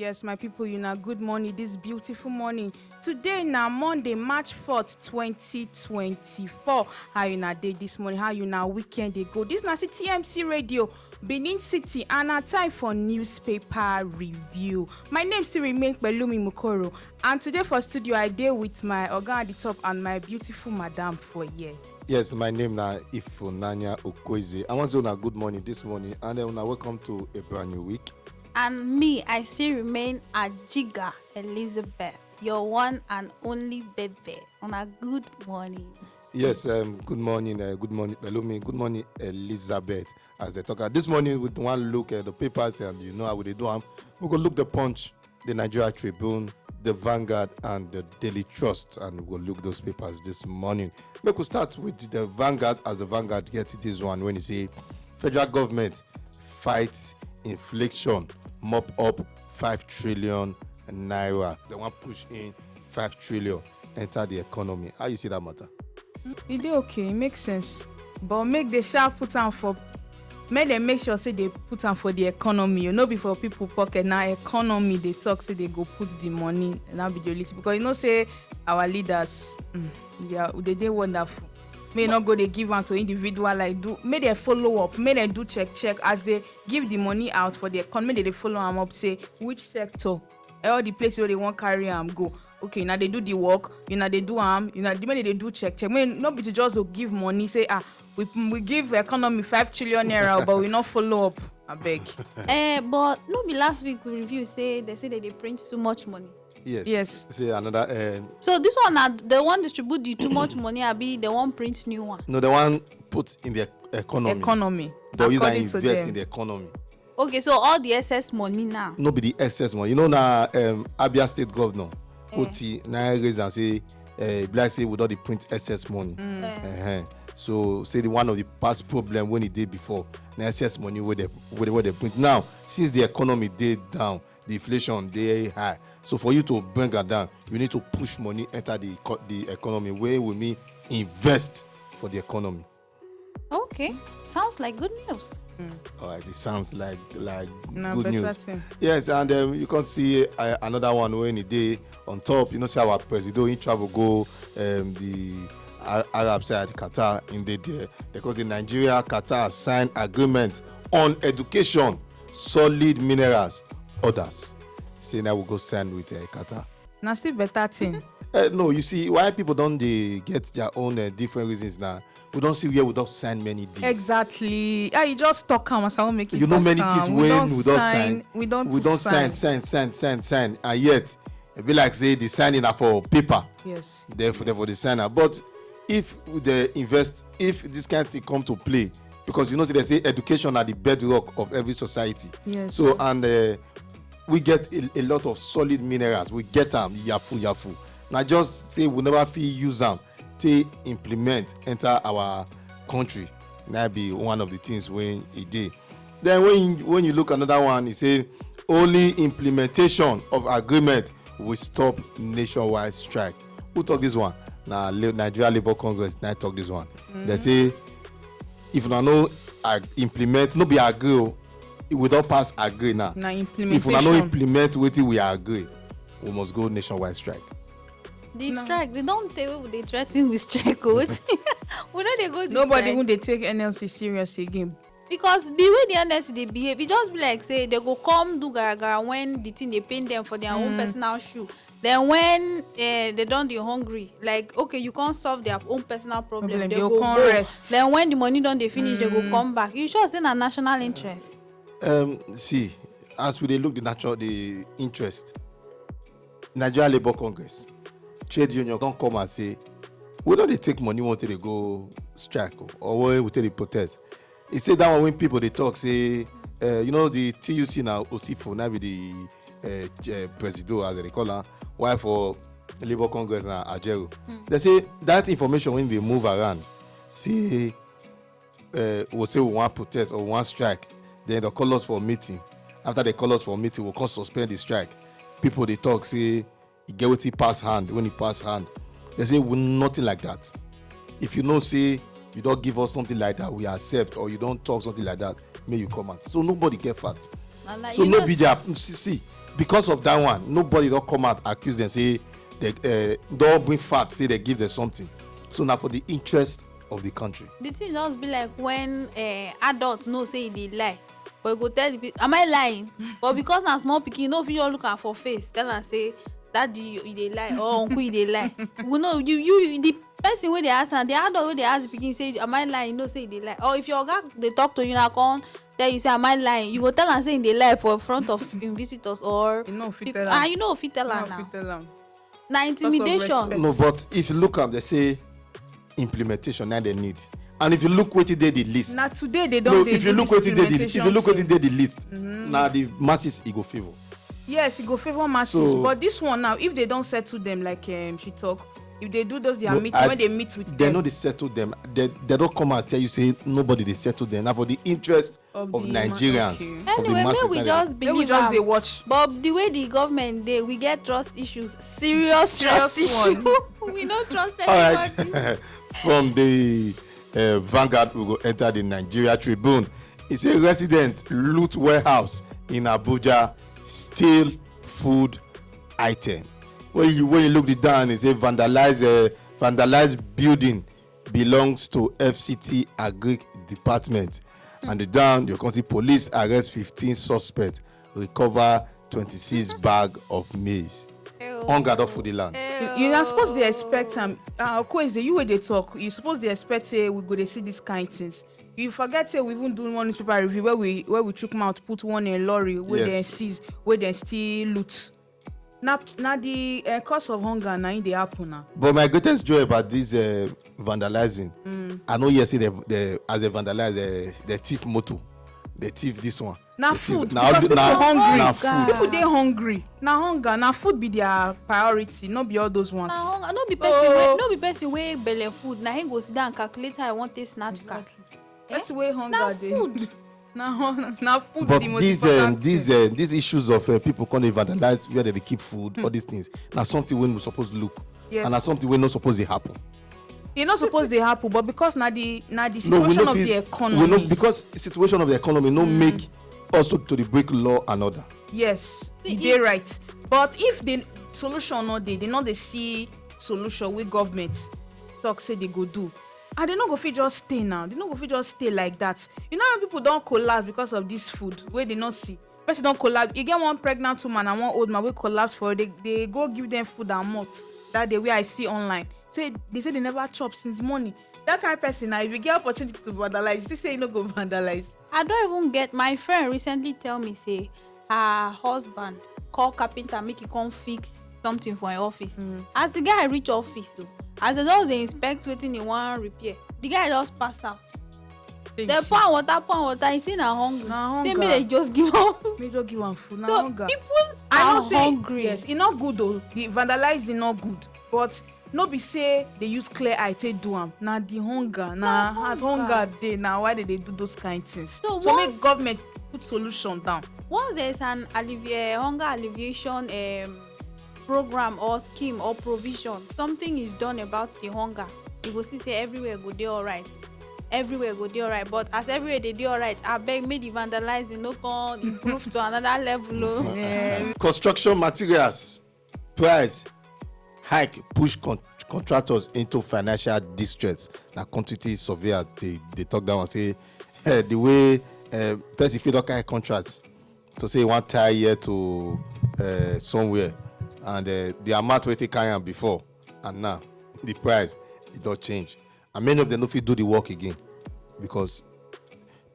Yes, my people, good morning, this beautiful morning. Today na Monday, March 4th, 2024. How you na day this morning? How you na weekend dey go? This na TMC radio, Benin City, and our time for newspaper review. My name still remains Pelumi Mukoro, and today for studio I dey with my oga at the top and my beautiful madam for here. Yes, my name na Ifunanya Okoize. I want to know good morning this morning, and then welcome to a brand new week. And me, I still remain Ajiga Elizabeth, your one and only baby. On a good morning. Yes, good morning, Pelumi. Good morning, Elizabeth. As they talk, this morning we want to look at the papers, and you know how they do them. We go look the Punch, the Nigeria Tribune, the Vanguard, and the Daily Trust, and we'll look those papers this morning. Make we start with the Vanguard, as the Vanguard gets this one when you say federal government fights inflation, mop up 5 trillion naira. They want push in 5 trillion enter the economy. How you see that matter? It dey okay, it makes sense, but make the sharp put on for. Make them make sure say they put on for the economy. You know, before people pocket now economy they talk say they go put the money and now be the little because you know say our leaders, they dey wonderful. May not go they give out to individual like do. May they follow up. May they do check as they give the money out for the economy. They follow them up. Say which sector, all the places where they want carry go. Okay, now they do the work. They do the money they do check. May not be to just give money. Say we give economy 5 trillion naira, but we not follow up. I beg. But no be last week we review say they print too much money. Yes. Say another. So this one, they want distribute the too much money. Abi they want print new one. No, they want put in the economy. They use and invest in the economy. Okay, so all the excess money now. No be the excess money. You know now, Abia State Governor, Oti, now raise and say, like say we don't print excess money. So say one of the past problem when it did before, the excess money where they print. Now, since the economy did down, the inflation they high. So for you to bring it down, you need to push money enter the economy. Where we mean invest for the economy. Okay, sounds like good news. All right, it sounds like No, good news. thing. Yes, and you can see another one when he day on top. You know, say our president in travel go the Arab side Qatar in the day because in Nigeria Qatar signed agreement on education, solid minerals, others. Say now we go sign with Qatar. Now still better thing. No, you see why people don't they get their own different reasons now. We don't see where we don't sign many deals. Exactly. You just talk as I won't make it. You know many things when we don't sign. We don't sign. And yet it be like say the signing are for paper. Yes. Therefore the signer. But if they invest, if this kind of thing come to play, because you know they say education are the bedrock of every society. Yes. So and we get a lot of solid minerals. We get them yafu. Now just say we never feel use them to implement enter our country. That be one of the things when it did. Then when you look another one, it say only implementation of agreement will stop nationwide strike. Who talk this one? Now Nigeria Labour Congress now talk this one. They say if we no implement, no be agree. We don't pass agree now. If we don't implement what we agree, we must go nationwide strike. The strike, they don't tell what they threaten with strike. We know they go. Nobody would they take NLC serious again. Because the way the NLC they behave, it just be like say they go come do gara when the thing they paint them for their own personal shoe. Then when they don't they hungry, like okay, you can't solve their own personal problem. They go rest. Then when the money don't they finish, they go come back. You sure it's in a national interest? See, as we look the interest, Nigeria Labour Congress, trade union don't come and say, we don't they take money want to go strike or when we take the protest. He said that one when people they talk say, you know the TUC now Osifo now be the president as they call her, why for Labour Congress now Ajero. They say that information when they move around, say we'll say we want protest or we want strike. Then they call us for a meeting. After they call us for a meeting, we'll come suspend the strike. People they talk say he get what he pass hand. When he pass hand, they say we nothing like that. If you know say you don't give us something like that, we accept, or you don't talk something like that, may you come out. So nobody get fat. Like, so no be there. See, because of that one, nobody don't come out accuse them, say they don't bring facts, say they give them something. So now for the interest of the country. The thing just be like when adults know say they lie, but you go tell the people, am I lying? But because na small pikin, you no fit just look am for face, tell am say daddy you dey lie or uncle you dey lie. We know you the person wey dey ask am, the adult wey dey ask the pikin say am I lying, you know say you dey lie. Or if your oga dey talk to you na come tell you say am I lying, you go tell am say you dey lie for front of im visitors or You know fit people. tell am. You know fit tell am No now. fit tell am. Na intimidation. respect. No, but if you look at, they say implementation now they need. And if you look what they the list. Na today they No, don dey if you do look this what they did, if you look what implementation they the list, thing. now the masses it go favor. Yes, e go favour masses, So- but this one now, if they don settle them like she talk, if they do those their No, meeting when they meet with They them know they settle them. They don't come and tell you say nobody they settle them. Now for the interest Of of the Nigerians, okay. of the Anyway, masses. make we now just make believe we just am. dey watch. But the way the government dey, we get trust issues, serious trust Serious issue. We no trust All anybody. right. From the Vanguard, we go enter the Nigeria Tribune. It's a resident loot warehouse in Abuja, steal food item. When you look it down, it's a vandalized building belongs to FCT Agric Department. And the down, you can see police arrest 15 suspects, recover 26 bag of maize. Hunger don full the land. You na suppose dey expect am. Kweze, you wey dey talk, you suppose dey expect say we go dey see this kind things. You forget say we even do one newspaper review where we chook mouth put one lorry wey dem seize, wey dem still loot. Na the cause of hunger na im dey happen now. But my greatest joy about this vandalizing, I know you see the as they vandalize the thief motor, the thief this one. Na the thief- food na- because people na- hungry. na God. food. People dey hungry. Na hunger, na food be their priority, no be all those ones. Na hunger, no be person wey no be person wey belle food na him go sit down calculate how I wan take snatch car. That's the way hunger Na dey. food. Na food But be the most these important thing. these issues of people come dey vandalize where they dey keep food, all these things, na something wey we suppose look, Yes. and na something wey no suppose dey happen. E no suppose dey happen, but because na the No, situation no of fit- the we economy. no, because the situation of the economy no make us to dey break law and order. Yes, e dey right. But if the solution no dey, they no dey see solution wey government talk say they go do, and they no go fit just stay now. They no go fit just stay like that. You know when people don collapse because of this food wey they no see. Person don collapse. E get one pregnant woman and one old man wey collapse for they go give them food and mouth that day wey I see online. They say they never chop since morning. That kind of person now, if you get opportunity to vandalize, you still say you no go vandalize. I don't even get. My friend recently tell me say her husband call carpenter make he come fix something for her office. As the guy reach office though, as they just dey inspect wetin he wan repair, the guy just pass out. They pour am water, he say na hunger. Na Say hunger. make they just give am. Major give am food. Na So hunger. people I know are say hungry. yes, e no good though. The vandalizing no good, but no be say they use clear eye take do am. Na the hunger, na as hunger dey, na why they dey do those kind things. So make once- government put solution down. Once there is an hunger alleviation program or scheme or provision, something is done about the hunger, you go see say everywhere go dey alright. Everywhere go dey alright, but as everywhere dey dey alright, abeg make the vandalizing no come improve to another level o. Construction materials price hike push contractors into financial distress. Na quantity surveyors they talk that one say the way person fit don carry contract to say one tie here to somewhere, and the amount wey take carry am before and now the price e don change, and many of them no fit do the work again because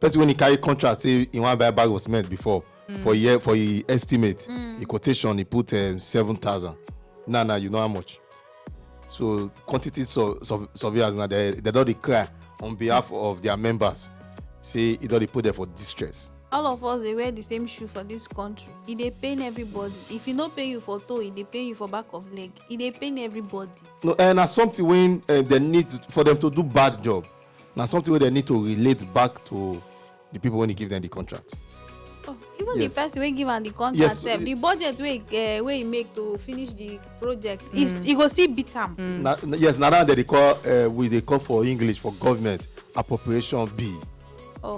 person when he carry contract say he wan buy bag of cement before for e estimate e quotation he put 7,000. Now you know how much. So quantity surveyors now they don dey cry on behalf of their members, say e don dey put them for distress. All of us dey wear the same shoe for this country. E dey pain everybody. If e no pain you for toe, e dey pain you for back of leg. E dey pain everybody. No, and na something when they need for them to do bad job. Na something wey they need to relate back to the people when they give them the contract. Oh, even Yes. the person wey give am the contract Yes, sef, the budget wey he make to finish the project, e go still beat am. Yes, na that they call we dey call for English for government appropriation bill.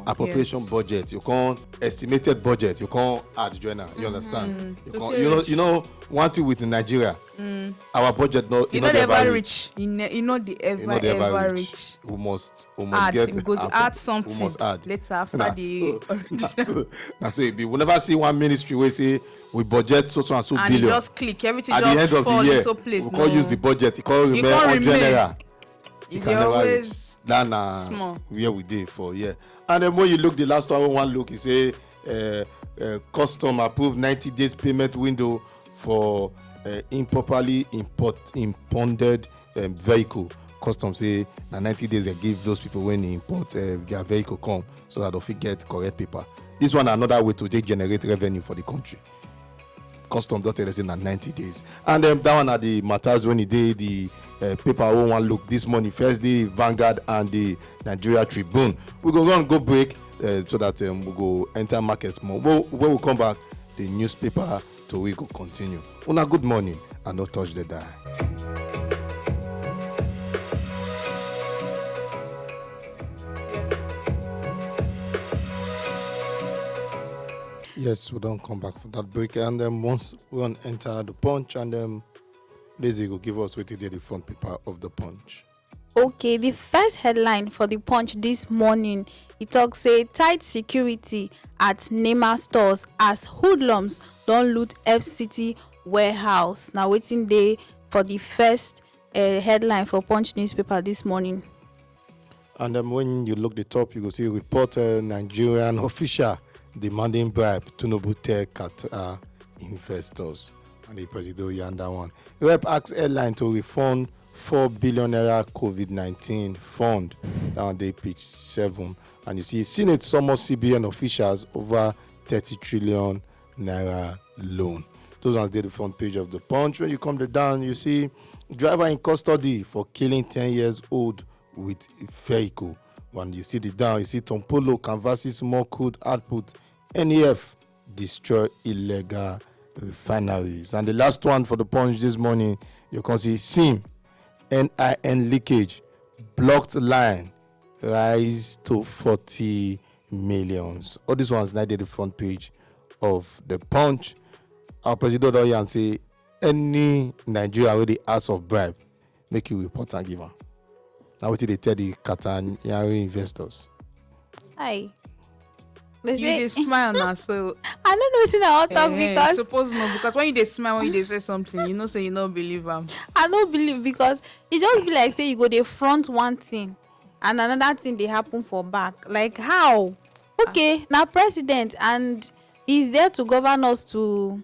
appropriation yes. budget, you can't estimated budget, you can't add join am. You understand? You can't, Totally you know one thing with Nigeria, our budget no, you know the ever reach. You know the ever reach. We must Add. get We go to add something. We must add Later after Na the original. That's so it be. We never see one ministry where say we budget so and so And billion. you just click, everything At the just end of fall the year, into place. we can't use the budget. You can't You remain can't 100 remain. naira. You can never always reach. That small. where we did for and then when you look the last one look, you say custom approved 90 days payment window for improperly impounded vehicle. Custom say na 90 days they give those people when they import their vehicle come so that they fit get correct paper. This one another way to take generate revenue for the country. Custom don tell us in 90 days. And that one are the matters when he did the paper we want look this morning. First the Vanguard and the Nigeria Tribune. We go break so that we go enter markets more. When we come back, the newspaper Tori go continue. Una good morning and don't touch the dial. Yes, we don't come back from that break. And then once we want to enter the Punch, and Daisy will give us what the front paper of the Punch. Okay, the first headline for the Punch this morning, it talks say tight security at Nema stores as hoodlums don't loot FCT warehouse. Now waiting day for the first headline for Punch newspaper this morning. And when you look the top, you will see reporter Nigerian official demanding bribe Tinubu tech Qatar investors. And the president Yanda one. Rep asks airline to refund 4 billion naira COVID-19 fund. Down they pitch 7. And you see Senate summons CBN officials over 30 trillion naira loan. Those ones did the front page of the Punch. When you come down, you see driver in custody for killing 10 years old with a vehicle. When you see the down, you see Tom Polo canvasses more crude output. NEF destroy illegal refineries. And the last one for the Punch this morning, you can see SIM, NIN leakage, blocked line, rise to 40 millions. All these ones now did the front page of the Punch. Our president Oyan say any Nigeria already ask of bribe, make you report and give her. Now what did they tell the Qatar investors? Hi. You dey smile now, so I don't know wetin I wan talk because suppose no, because when you dey smile, when you dey say something, you know say you no believe am. I no believe because e just be like say you go dey front one thing and another thing dey happen for back. Like how? Okay, na president and he's there to govern us to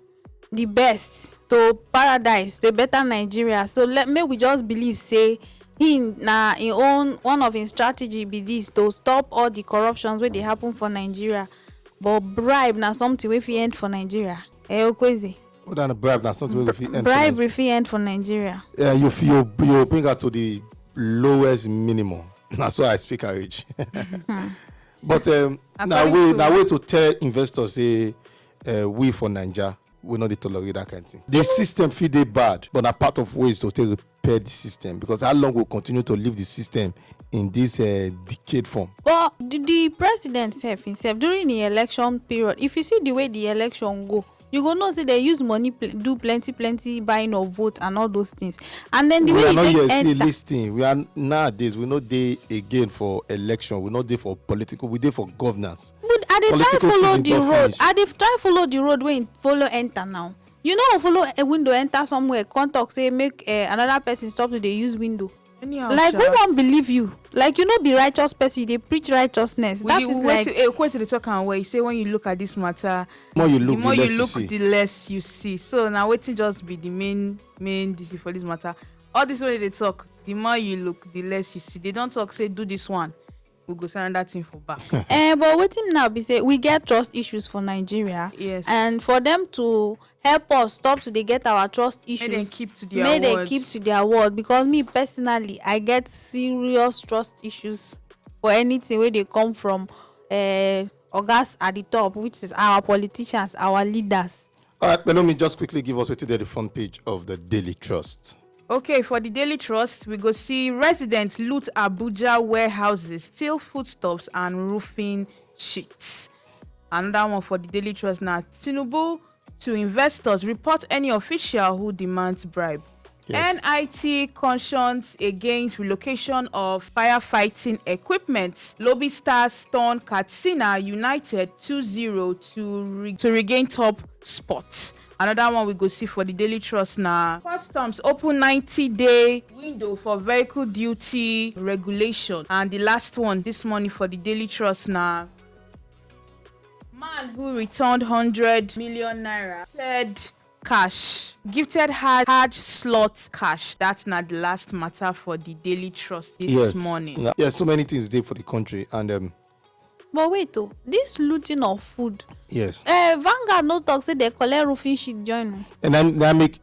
the best, to paradise, to better Nigeria. So make we just believe say him na him own one of him strategy be this to stop all the corruptions wey dey happen for Nigeria. But bribe na something wey fit end for Nigeria. Okwezi. More than a bribe, na something wey fit end. Bribery fit end for Nigeria. Yeah, you bring her to the lowest minimum. That's why I speak her age. But now way to tell investors say we for Nigeria we not dey tolerate that kind of thing. The system fit dey bad, but na part of ways to take repair the system, because how long we'll continue to leave the system in this decayed form? But the president himself during the election period, if you see the way the election go, you go know say they use money do plenty buying of vote and all those things. And then the way you take enter, listing, we are nowadays we not dey again for election, we not dey for political, we dey for governance. But I dey try follow the road. I dey try follow the road wey follow enter now. You know, follow a window enter somewhere, come talk say make another person stop to dey use window. Anyhow, like who won't believe you? Like you know, be righteous person, you dey preach righteousness. That is like quite to the talk and where you say when you look at this matter, the more you look, the less you see. So now waiting just be the main DC for this matter. All this way they talk, the more you look, the less you see. They don't talk say do this one, we go send that thing for back. But waiting now be say we get trust issues for Nigeria. Yes. And for them to help us stop to they get our trust issues. May they keep to their word. Because me personally, I get serious trust issues for anything where they come from August at the top, which is our politicians, our leaders. All right, but let me just quickly give us what the front page of the Daily Trust. Okay, for the Daily Trust, we go see residents loot Abuja warehouses, steal foodstuffs and roofing sheets. Another one for the Daily Trust now. Tinubu to investors report any official who demands bribe. Yes. NIT cautions against relocation of firefighting equipment. Lobby stars turn Katsina United 2-0 to regain top spot. Another one we go see for the Daily Trust now. Customs open 90-day window for vehicle duty regulation. And the last one this morning for the Daily Trust now. Man who returned 100 million naira said cash gifted hard slot cash. That's not the last matter for the Daily Trust this morning. Yes, so many things there for the country, and But wait though, this looting of food. yes, Vanguard no talk say they collect roofing sheet join. and then make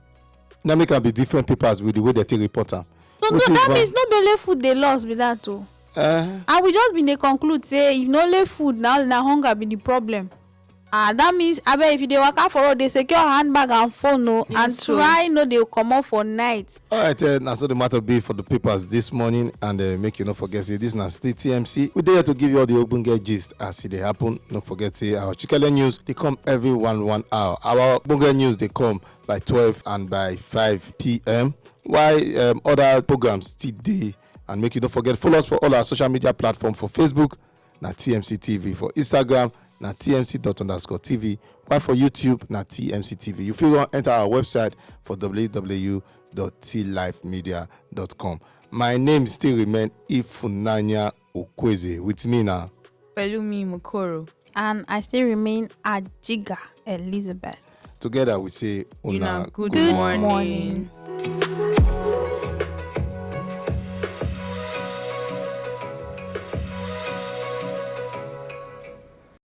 can be different papers with the way they take report am. So no, that means no belle food they lost be that too. And we just been dey conclude say if no lay food now na hunger be the problem. That means abeg if you dey waka for road dey secure handbag and phone and try no dey comot for night. Alright, now so the matter be for the papers this morning, and make you not forget say this na still TMC. We there to give you all the ogbonge gist as it dey happen. No forget say our Chikele news they come every 1 hour. Our ogbonge news they come by 12 and by 5 p.m. While other programs still dey, and make you don't forget follow us for all our social media platforms. For Facebook na TMC TV, for Instagram na tmc._tv, while for YouTube na TMC TV. You feel enter our website for www.tlifemedia.com. My name still remain Ifunanya Okweze. With me now, Pelumi Mukoro. And I still remain Ajiga Elizabeth. together we say Una good Good morning. morning.